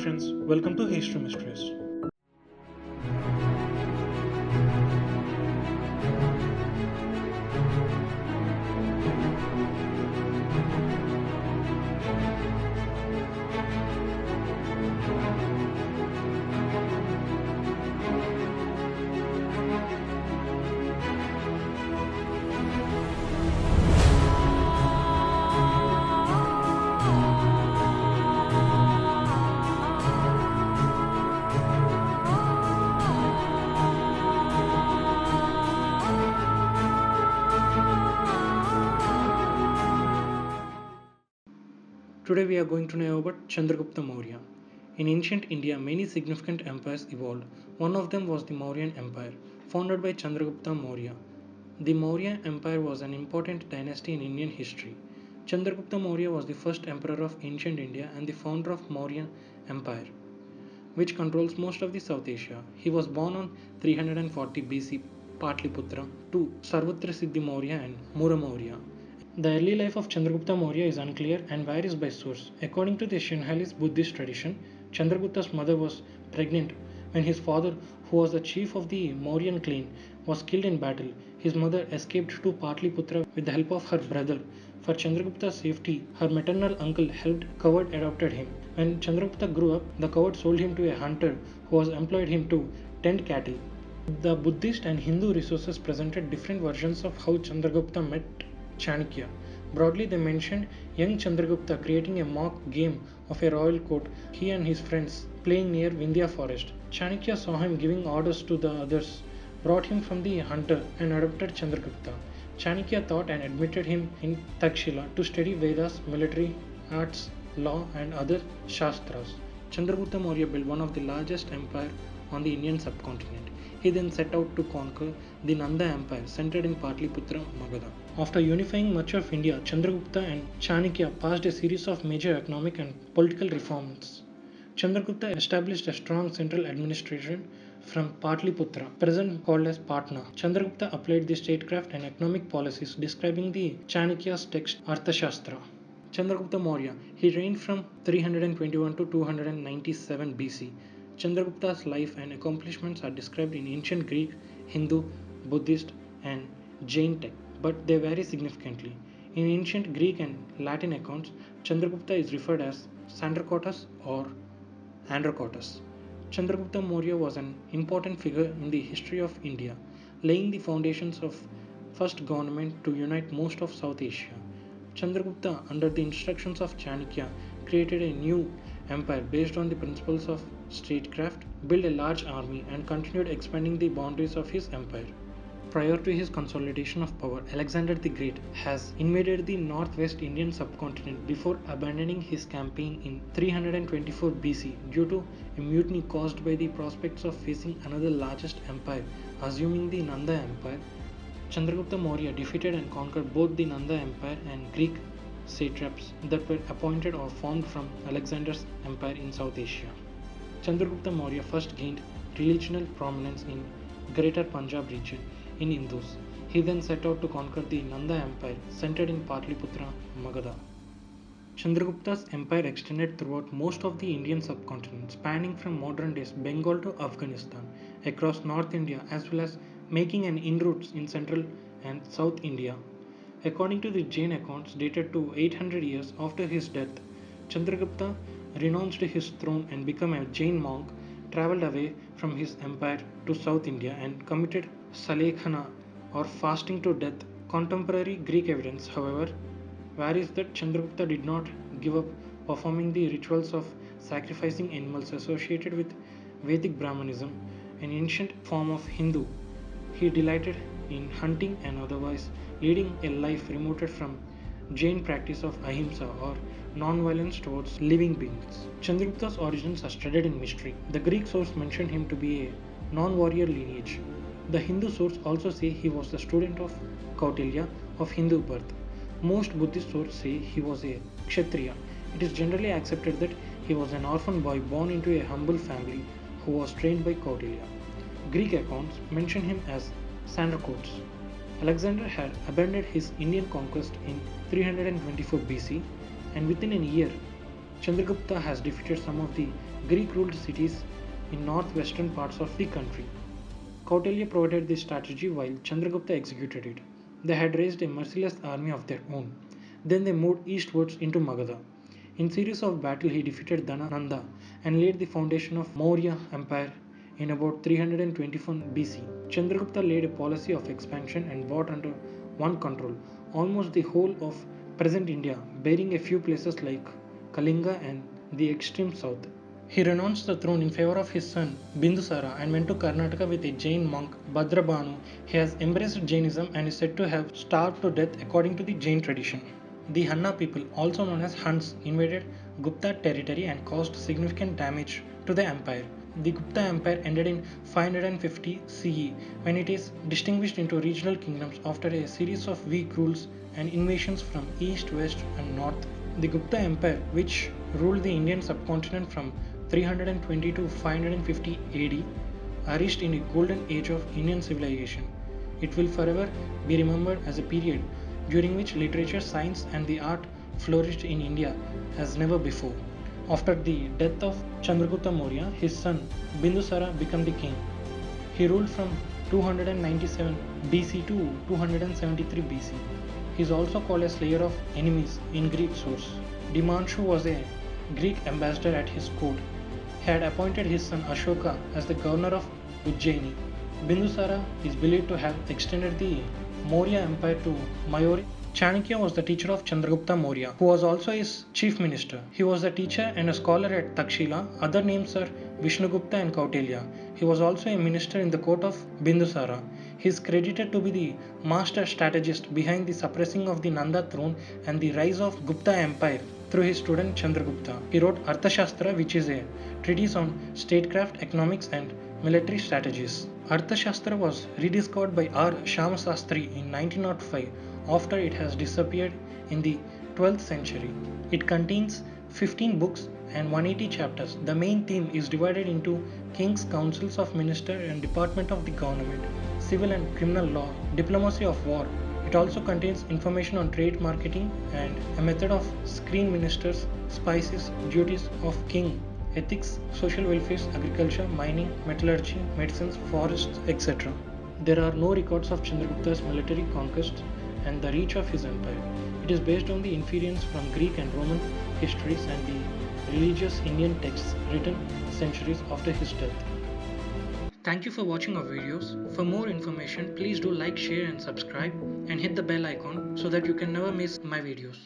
friends, welcome to History Mysteries. Today we are going to know about Chandragupta Maurya. In ancient India, many significant empires evolved. One of them was the Mauryan Empire, founded by Chandragupta Maurya. The Maurya Empire was an important dynasty in Indian history. Chandragupta Maurya was the first emperor of ancient India and the founder of Maurya Empire, which controls most of the South Asia. He was born on 340 BC Pataliputra to Sarvarthasiddhi Maurya and Mura Maurya. The early life of Chandragupta Maurya is unclear and varies by source. According to the Sinhalese Buddhist tradition, Chandragupta's mother was pregnant when his father, who was the chief of the Mauryan clan, was killed in battle. His mother escaped to Pataliputra with the help of her brother. For Chandragupta's safety, her maternal uncle helped coward adopted him. When Chandragupta grew up, the coward sold him to a hunter who was employed him to tend cattle. The Buddhist and Hindu resources presented different versions of how Chandragupta met Chanakya. Broadly, they mentioned young Chandragupta creating a mock game of a royal court, he and his friends playing near Vindhya forest. Chanakya saw him giving orders to the others, brought him from the hunter and adopted Chandragupta. Chanakya thought and admitted him in Takshila to study Vedas, military, arts, law and other Shastras. Chandragupta Maurya built one of the largest empires on the Indian subcontinent. He then set out to conquer the Nanda Empire centered in Pataliputra, Magadha. After unifying much of India, Chandragupta and Chanakya passed a series of major economic and political reforms. Chandragupta established a strong central administration from Pataliputra, present called as Patna. Chandragupta applied the statecraft and economic policies describing the Chanakya's text Arthashastra. Chandragupta Maurya, he reigned from 321 to 297 BC. Chandragupta's life and accomplishments are described in ancient Greek, Hindu, Buddhist, and Jain texts, but they vary significantly. In ancient Greek and Latin accounts, Chandragupta is referred as Sandracotus or Androcotus. Chandragupta Maurya was an important figure in the history of India, laying the foundations of first government to unite most of South Asia. Chandragupta, under the instructions of Chanakya, created a new empire based on the principles of statecraft, built a large army, and continued expanding the boundaries of his empire. Prior to his consolidation of power, Alexander the Great has invaded the northwest Indian subcontinent before abandoning his campaign in 324 BC due to a mutiny caused by the prospects of facing another largest empire, assuming the Nanda Empire. Chandragupta Maurya defeated and conquered both the Nanda Empire and Greek satraps that were appointed or formed from Alexander's empire in South Asia. Chandragupta Maurya first gained regional prominence in Greater Punjab region in Indus. He then set out to conquer the Nanda Empire centered in Pataliputra, Magadha. Chandragupta's empire extended throughout most of the Indian subcontinent, spanning from modern day Bengal to Afghanistan, across North India as well as making an inroads in Central and South India. According to the Jain accounts dated to 800 years after his death, Chandragupta renounced his throne and became a Jain monk, travelled away from his empire to South India and committed Salekhana or fasting to death. Contemporary Greek evidence, however, varies that Chandragupta did not give up performing the rituals of sacrificing animals associated with Vedic Brahmanism, an ancient form of Hindu. He delighted in hunting and otherwise leading a life removed from Jain practice of ahimsa or non-violence towards living beings. Chandragupta's origins are studied in mystery. The Greek source mentioned him to be a non-warrior lineage. The Hindu source also say he was the student of Kautilya of Hindu birth. Most Buddhist sources say he was a Kshatriya. It is generally accepted that he was an orphan boy born into a humble family who was trained by Kautilya. Greek accounts mention him as Sandracotus. Alexander had abandoned his Indian conquest in 324 BC and within a year Chandragupta has defeated some of the Greek-ruled cities in northwestern parts of the country. Kautilya provided this strategy while Chandragupta executed it. They had raised a merciless army of their own. Then they moved eastwards into Magadha. In series of battle he defeated Dhanananda and laid the foundation of Maurya Empire in about 324 BC. Chandragupta laid a policy of expansion and brought under one control almost the whole of present India, barring a few places like Kalinga and the extreme south. He renounced the throne in favor of his son Bindusara and went to Karnataka with a Jain monk Bhadrabhanu. He has embraced Jainism and is said to have starved to death according to the Jain tradition. The Hanna people, also known as Huns, invaded Gupta territory and caused significant damage to the empire. The Gupta Empire ended in 550 CE when it is distinguished into regional kingdoms after a series of weak rules and invasions from east, west, and north. The Gupta Empire, which ruled the Indian subcontinent from 320 to 550 AD, urged in a golden age of Indian civilization. It will forever be remembered as a period during which literature, science, and the art flourished in India as never before. After the death of Chandragupta Maurya, his son Bindusara became the king. He ruled from 297 BC to 273 BC. He is also called a slayer of enemies in Greek source. Dimanshu was a Greek ambassador at his court. He had appointed his son Ashoka as the governor of Ujjaini. Bindusara is believed to have extended the Maurya Empire to Mayur. Chanakya was the teacher of Chandragupta Maurya, who was also his chief minister. He was a teacher and a scholar at Takshila. Other names are Vishnugupta and Kautilya. He was also a minister in the court of Bindusara. He is credited to be the master strategist behind the suppressing of the Nanda throne and the rise of Gupta Empire through his student Chandragupta. He wrote Arthashastra, which is a treatise on statecraft, economics, and military strategies. Arthashastra was rediscovered by R. Shamasastri in 1905 after it has disappeared in the 12th century. It contains 15 books and 180 chapters. The main theme is divided into King's Councils of Ministers and Department of the Government, Civil and Criminal Law, Diplomacy of War. It also contains information on trade, marketing, and a method of screen ministers, spices, duties of king, ethics, social welfare, agriculture, mining, metallurgy, medicines, forests, etc. There are no records of Chandragupta's military conquests and the reach of his empire. It is based on the inference from Greek and Roman histories and the religious Indian texts written centuries after his death. Thank you for watching our videos. For more information, please do like, share and subscribe and hit the bell icon so that you can never miss my videos.